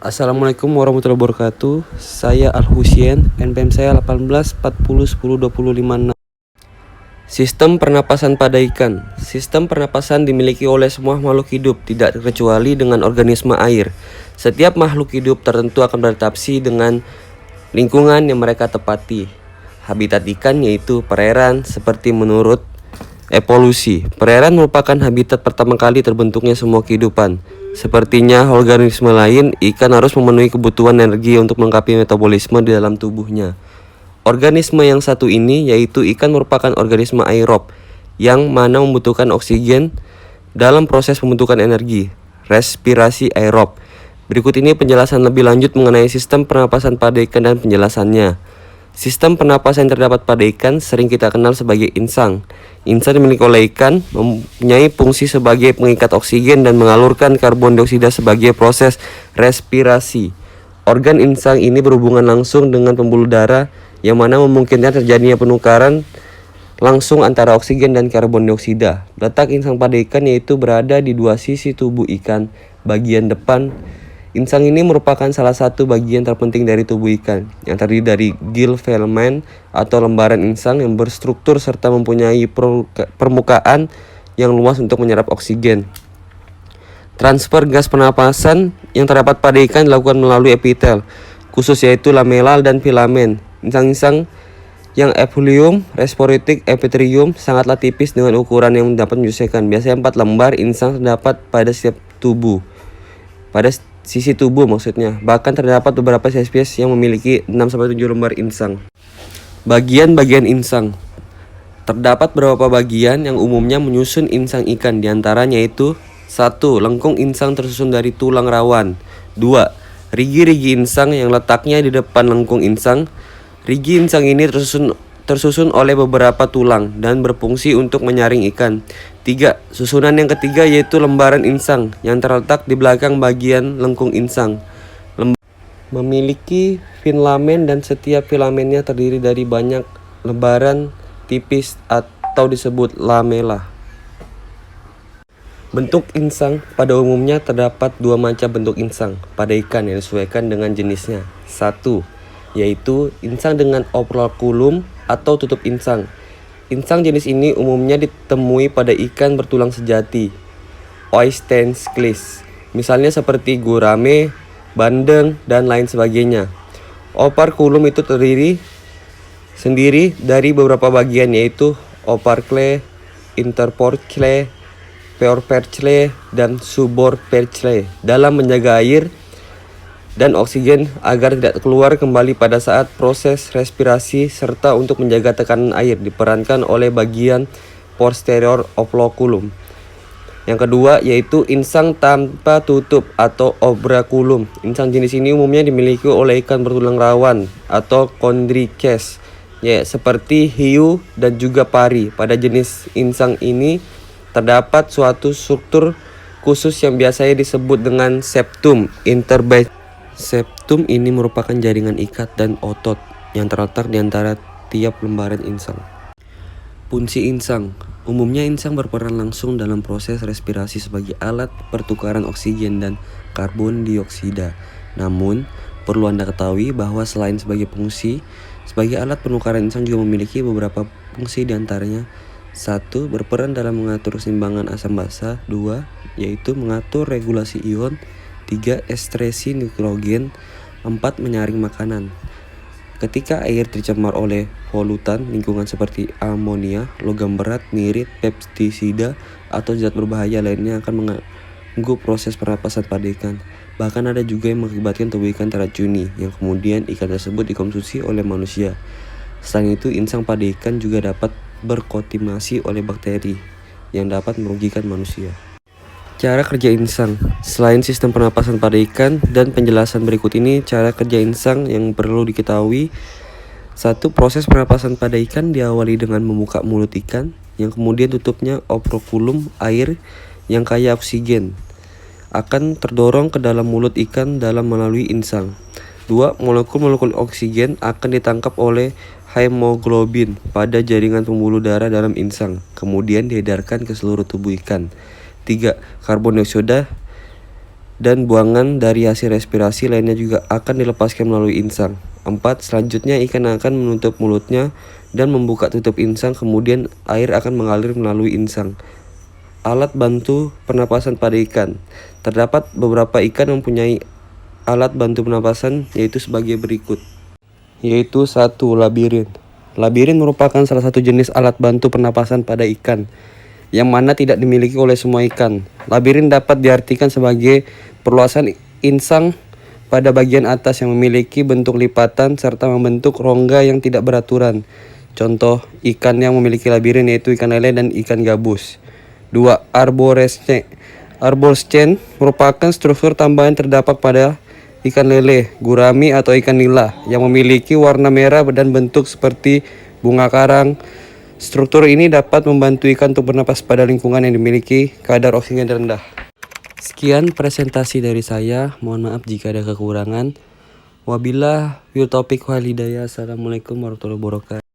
Assalamualaikum warahmatullahi wabarakatuh. Saya Al-Husien, NPM saya 1840102056. Sistem pernapasan pada ikan. Sistem pernapasan dimiliki oleh semua makhluk hidup, tidak terkecuali dengan organisme air. Setiap makhluk hidup tertentu akan beradaptasi dengan lingkungan yang mereka tepati. Habitat ikan yaitu perairan seperti menurut evolusi. Perairan merupakan habitat pertama kali terbentuknya semua kehidupan. Sepertinya organisme lain, ikan harus memenuhi kebutuhan energi untuk melengkapi metabolisme di dalam tubuhnya. Organisme yang satu ini yaitu ikan merupakan organisme aerob yang mana membutuhkan oksigen dalam proses pembentukan energi, respirasi aerob. Berikut ini penjelasan lebih lanjut mengenai sistem pernapasan pada ikan dan penjelasannya. Sistem pernapasan yang terdapat pada ikan sering kita kenal sebagai insang. Insang dimiliki oleh ikan mempunyai fungsi sebagai pengikat oksigen dan mengalurkan karbon dioksida sebagai proses respirasi. Organ insang ini berhubungan langsung dengan pembuluh darah yang mana memungkinkan terjadinya penukaran langsung antara oksigen dan karbon dioksida. Letak insang pada ikan yaitu berada di dua sisi tubuh ikan. Bagian depan insang ini merupakan salah satu bagian terpenting dari tubuh ikan yang terdiri dari gill filament atau lembaran insang yang berstruktur serta mempunyai permukaan yang luas untuk menyerap oksigen. Transfer gas pernapasan yang terdapat pada ikan dilakukan melalui epitel khusus yaitu lamela dan filamen. Insang-insang yang epithelium, respiratik epithelium sangatlah tipis dengan ukuran yang dapat menyelesaikan. Biasanya 4 lembar insang terdapat pada setiap tubuh. Pada sisi tubuh maksudnya. Bahkan terdapat beberapa spesies yang memiliki 6-7 lembar insang. Bagian-bagian insang. Terdapat beberapa bagian yang umumnya menyusun insang ikan, diantaranya yaitu 1. Lengkung insang tersusun dari tulang rawan. 2. Rigi-rigi insang yang letaknya di depan lengkung insang. Rigi insang ini tersusun oleh beberapa tulang dan berfungsi untuk menyaring ikan. 3. Susunan yang ketiga yaitu lembaran insang yang terletak di belakang bagian lengkung insang. Memiliki filamen dan setiap filamennya terdiri dari banyak lembaran tipis atau disebut lamela. Bentuk insang pada umumnya terdapat dua macam bentuk insang pada ikan yang disesuaikan dengan jenisnya. 1. Yaitu insang dengan operculum atau tutup insang. Insang jenis ini umumnya ditemui pada ikan bertulang sejati, Oystensclis, misalnya seperti gurame, bandeng, dan lain sebagainya. Operculum itu terdiri sendiri dari beberapa bagian yaitu opercle, interporcle, peorpercle, dan suborpercle dalam menjaga air dan oksigen agar tidak keluar kembali pada saat proses respirasi serta untuk menjaga tekanan air diperankan oleh bagian posterior operculum. Yang kedua yaitu insang tanpa tutup atau obraculum. Insang jenis ini umumnya dimiliki oleh ikan bertulang rawan atau chondriches seperti hiu dan juga pari. Pada jenis insang ini terdapat suatu struktur khusus yang biasanya disebut dengan septum interbase. Septum ini merupakan jaringan ikat dan otot yang terletak di antara tiap lembaran insang. Fungsi insang. Umumnya insang berperan langsung dalam proses respirasi sebagai alat pertukaran oksigen dan karbon dioksida. Namun, perlu Anda ketahui bahwa selain sebagai fungsi, sebagai alat penukaran insang juga memiliki beberapa fungsi diantaranya 1. Berperan dalam mengatur keseimbangan asam basa. 2. Yaitu mengatur regulasi ion. 3. Ekstresi nitrogen. 4. Menyaring makanan. Ketika air tercemar oleh polutan lingkungan seperti amonia, logam berat, nirit, pestisida, atau zat berbahaya lainnya akan mengganggu proses pernapasan pada ikan. Bahkan ada juga yang mengakibatkan tubuh ikan teracuni, yang kemudian ikan tersebut dikonsumsi oleh manusia. Selain itu, insang pada ikan juga dapat berkontaminasi oleh bakteri yang dapat merugikan manusia. Cara kerja insang. Selain sistem pernapasan pada ikan dan penjelasan berikut ini cara kerja insang yang perlu diketahui. 1. Proses pernapasan pada ikan diawali dengan membuka mulut ikan yang kemudian tutupnya operculum. Air yang kaya oksigen akan terdorong ke dalam mulut ikan dalam melalui insang. 2. Molekul-molekul oksigen akan ditangkap oleh hemoglobin pada jaringan pembuluh darah dalam insang, kemudian diedarkan ke seluruh tubuh ikan. 3. Karbon dioksida dan buangan dari hasil respirasi lainnya juga akan dilepaskan melalui insang. 4. Selanjutnya ikan akan menutup mulutnya dan membuka tutup insang, kemudian air akan mengalir melalui insang. Alat bantu pernapasan pada ikan. Terdapat beberapa ikan mempunyai alat bantu pernapasan yaitu sebagai berikut. Yaitu 1. Labirin. Labirin merupakan salah satu jenis alat bantu pernapasan pada ikan yang mana tidak dimiliki oleh semua ikan. Labirin dapat diartikan sebagai perluasan insang pada bagian atas yang memiliki bentuk lipatan serta membentuk rongga yang tidak beraturan. Contoh ikan yang memiliki labirin yaitu ikan lele dan ikan gabus. 2. Arborescens. Arborescens merupakan struktur tambahan terdapat pada ikan lele, gurami atau ikan nila yang memiliki warna merah dan bentuk seperti bunga karang. Struktur ini dapat membantu ikan untuk bernapas pada lingkungan yang dimiliki kadar oksigen rendah. Sekian presentasi dari saya. Mohon maaf jika ada kekurangan. Wabillahi taufiq wal hidayah. Assalamualaikum warahmatullahi wabarakatuh.